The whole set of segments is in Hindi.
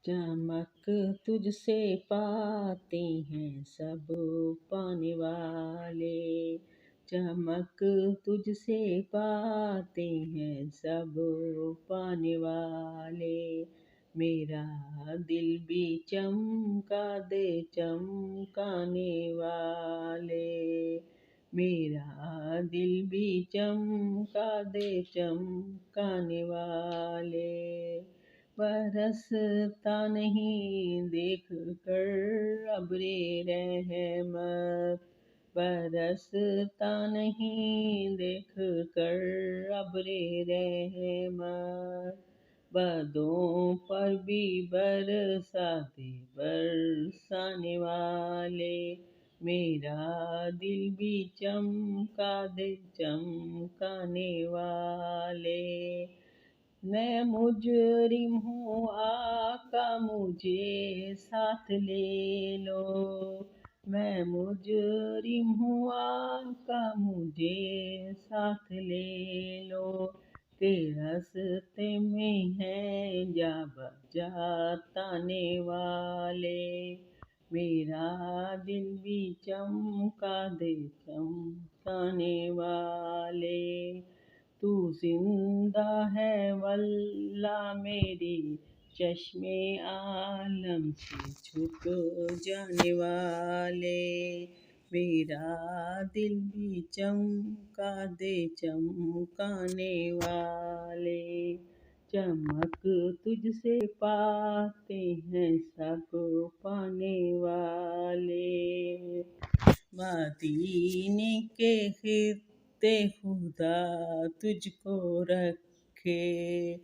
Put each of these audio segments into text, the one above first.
चमक तुझसे पाते हैं सब पाने वाले। चमक तुझसे पाते हैं सब पाने वाले। मेरा दिल भी चमका दे चमकाने वाले। मेरा दिल भी चमका दे चमकाने वाले। बरसता नहीं देख कर अब्रे रहमत। बरसता नहीं देख कर अब्रे रहमत। बदों पर भी बरसाते बरसाने वाले। मेरा दिल भी चमका दे चमकाने वाले। मैं मुजरिम हूँ आका मुझे साथ ले लो। मैं मुजरिम हूँ आका मुझे साथ ले लो। के रास्ते में है जा बजाने वाले। मेरा दिल भी चमका दे चमकाने वाले। तू जिंदा है वल्लाह मेरी चश्मे आलम से छुप जाने वाले। मेरा दिल भी चमका दे चमकाने वाले। चमक तुझसे पाते हैं सब पाने वाले। मदीने के खित्ते खुदा तुझको रखे।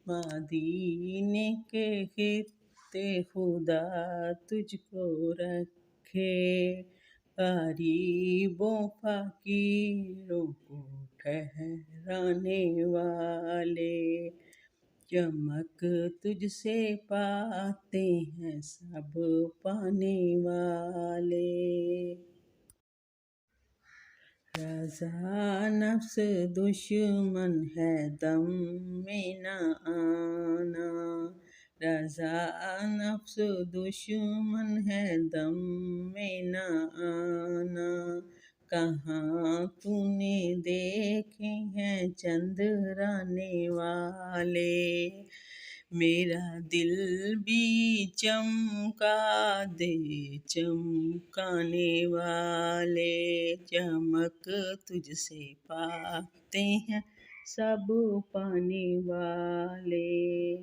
मदीने के खित्ते खुदा तुझको रखे। गरीबों फकीरों को ठहराने वाले। चमक तुझसे पाते हैं सब पाने वाले। रज़ा नफ्स दुश्मन है दम में न आना। रज़ा नफ्स दुश्मन है दम में न आना। कहाँ तूने देखे हैं चंद्राने वाले। मेरा दिल भी चमका दे चमकाने वाले। चमक तुझसे पाते हैं सब पाने वाले।